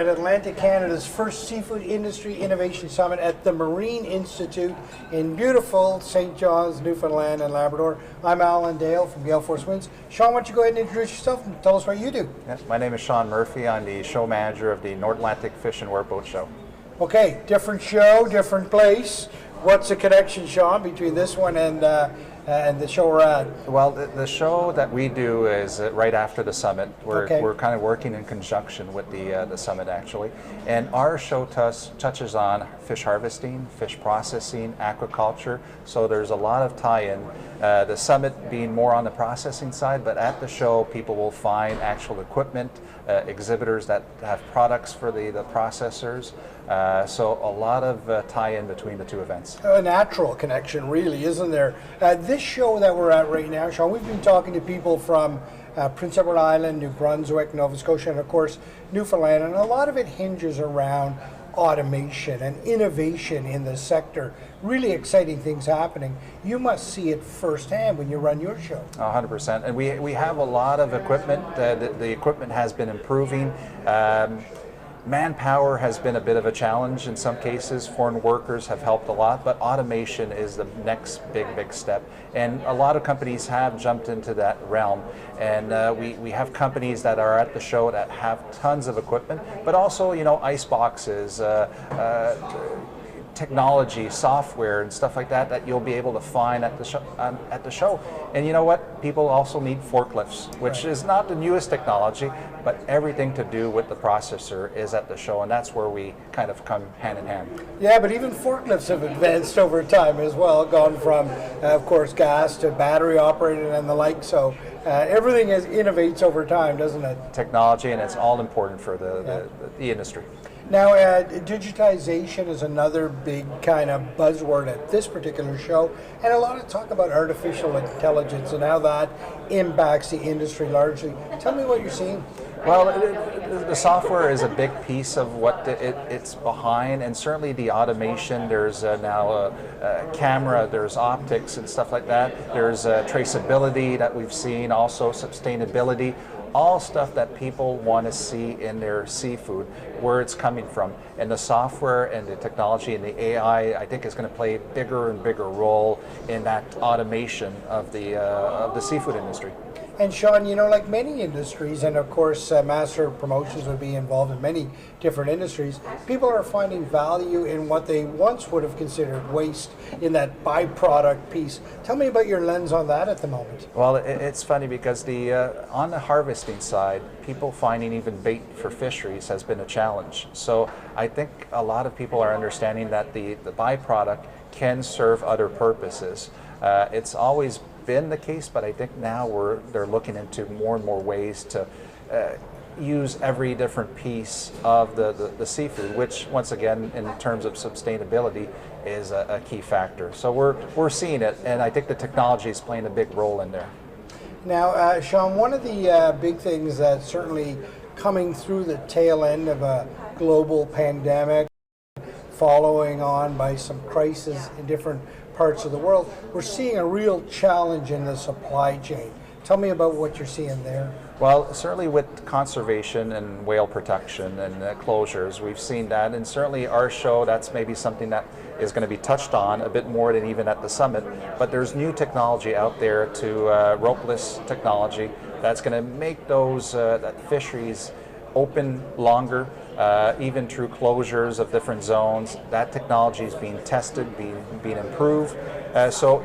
at Atlantic Canada's first Seafood Industry Innovation Summit at the Marine Institute in beautiful St. John's, Newfoundland and Labrador. I'm Alan Dale from Gale Force Winds. Shawn, why don't you go ahead and introduce yourself and tell us what you do? Yes, my name is Shawn Murphy. I'm the show manager of the North Atlantic Fish and Workboat Show. Okay, different show, different place. What's the connection, Shawn, between this one and the show we're at? Well, the show that we do is right after the summit. We're kind of working in conjunction with the summit, actually. And our show touches on fish harvesting, fish processing, aquaculture. So there's a lot of tie-in. The summit being more on the processing side, but at the show people will find actual equipment, exhibitors that have products for the processors. So a lot of tie-in between the two events. A natural connection, really, isn't there? This show that we're at right now, Shawn, we've been talking to people from Prince Edward Island, New Brunswick, Nova Scotia, and of course Newfoundland, and a lot of it hinges around automation and innovation in the sector. Really exciting things happening. You must see it firsthand when you run your show. 100%. And we have a lot of equipment. The equipment has been improving. Manpower has been a bit of a challenge in some cases. Foreign workers have helped a lot, but automation is the next big step. And a lot of companies have jumped into that realm. And we have companies that are at the show that have tons of equipment, but also, you know, ice boxes, technology, software, and stuff like that that you'll be able to find at the show. And you know what? People also need forklifts, which is not the newest technology, but everything to do with the processor is at the show, and that's where we kind of come hand in hand. Yeah, but even forklifts have advanced over time as well, gone from, of course, gas to battery operated and the like. So everything innovates over time, doesn't it? Technology, and it's all important for the industry. Now, digitization is another big kind of buzzword at this particular show, and a lot of talk about artificial intelligence and how that impacts the industry largely. Tell me what you're seeing. Well, the software is a big piece of what it's behind, and certainly the automation. There's now a camera, there's optics and stuff like that. There's traceability that we've seen, also sustainability. All stuff that people want to see in their seafood, where it's coming from. And the software and the technology and the AI, I think, is going to play a bigger and bigger role in that automation of the seafood industry. And Shawn, you know, like many industries, and of course Master Promotions would be involved in many different industries, people are finding value in what they once would have considered waste in that byproduct piece. Tell me about your lens on that at the moment. Well, it's funny because on the harvesting side, people finding even bait for fisheries has been a challenge. So I think a lot of people are understanding that the byproduct can serve other purposes. It's always been the case, but I think now they're looking into more and more ways to use every different piece of the seafood, which once again in terms of sustainability is a key factor. So we're seeing it, and I think the technology is playing a big role in there. Now, Shawn, one of the big things that's certainly coming through the tail end of a global pandemic, following on by some crises in different parts of the world, we're seeing a real challenge in the supply chain. Tell me about what you're seeing there. Well, certainly with conservation and whale protection and closures, we've seen that, and certainly our show, that's maybe something that is going to be touched on a bit more than even at the summit. But there's new technology out there to ropeless technology that's going to make those that fisheries open longer, even through closures of different zones. That technology is being tested, being improved. So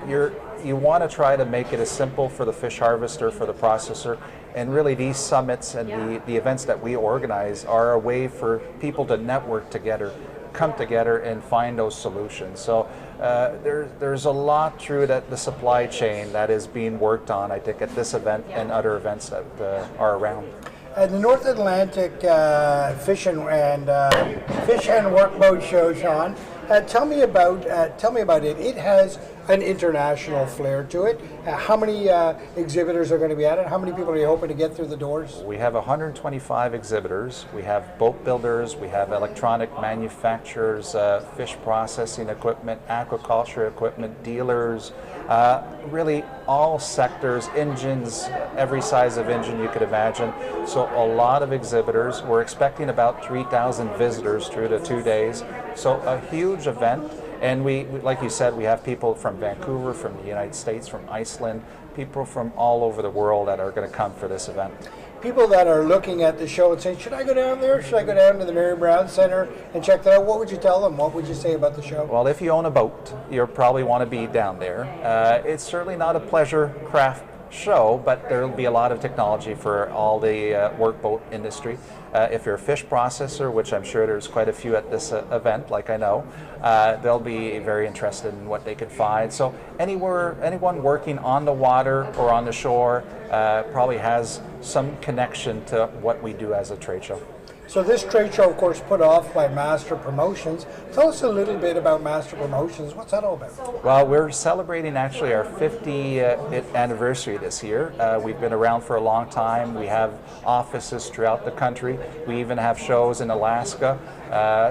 you want to try to make it as simple for the fish harvester, for the processor, and really these summits and the events that we organize are a way for people to network together, come together and find those solutions. So there's a lot through the supply chain that is being worked on, I think, at this event and other events that are around. At the North Atlantic Fish and Workboat Show, Shawn, Tell me about it. It has an international flair to it. How many exhibitors are going to be at it? How many people are you hoping to get through the doors? We have 125 exhibitors. We have boat builders, we have electronic manufacturers, fish processing equipment, aquaculture equipment, dealers, really all sectors, engines, every size of engine you could imagine. So a lot of exhibitors. We're expecting about 3,000 visitors through the 2 days. So a huge event. And we, like you said, we have people from Vancouver, from the United States, from Iceland, people from all over the world that are going to come for this event. People that are looking at the show and saying, should I go down there? Should I go down to the Mary Brown Center and check that out? What would you tell them? What would you say about the show? Well, if you own a boat, you'll probably want to be down there. It's certainly not a pleasure craft show, but there will be a lot of technology for all the workboat industry. If you're a fish processor, which I'm sure there's quite a few at this event, like I know, they'll be very interested in what they can find. So anyone working on the water or on the shore probably has some connection to what we do as a trade show. So this trade show, of course, put off by Master Promotions. Tell us a little bit about Master Promotions. What's that all about? Well, we're celebrating actually our 50th anniversary this year. We've been around for a long time. We have offices throughout the country. We even have shows in Alaska.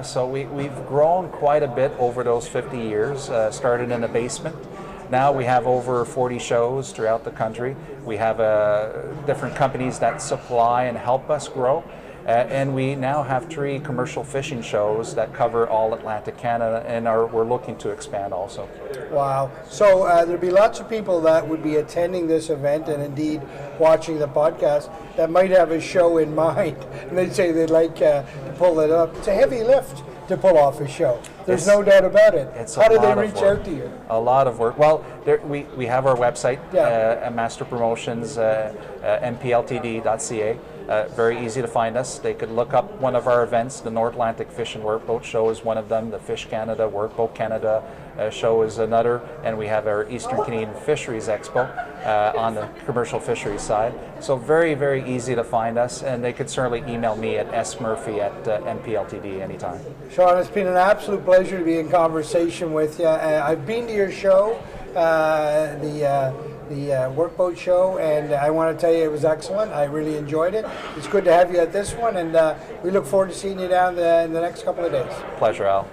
So we've grown quite a bit over those 50 years, started in a basement. Now we have over 40 shows throughout the country. We have different companies that supply and help us grow. And we now have 3 commercial fishing shows that cover all Atlantic Canada, and we're looking to expand also. Wow. So there'll be lots of people that would be attending this event and indeed watching the podcast that might have a show in mind, and they'd say they'd like to pull it up. It's a heavy lift to pull off a show. There's no doubt about it. How do they reach out to you? A lot of work. Well, we have our website, Master Promotions, mpltd.ca. Very easy to find us. They could look up one of our events. The North Atlantic Fish and Workboat Show is one of them. The Fish Canada, Workboat Canada show is another. And we have our Eastern Canadian Fisheries Expo on the commercial fisheries side. So very, very easy to find us. And they could certainly email me at smurphy@mpltd anytime. Shawn, it's been an absolute pleasure to be in conversation with you. I've been to your show, the Workboat show, and I want to tell you it was excellent. I really enjoyed it. It's good to have you at this one, and we look forward to seeing you down in the next couple of days. Pleasure, Al.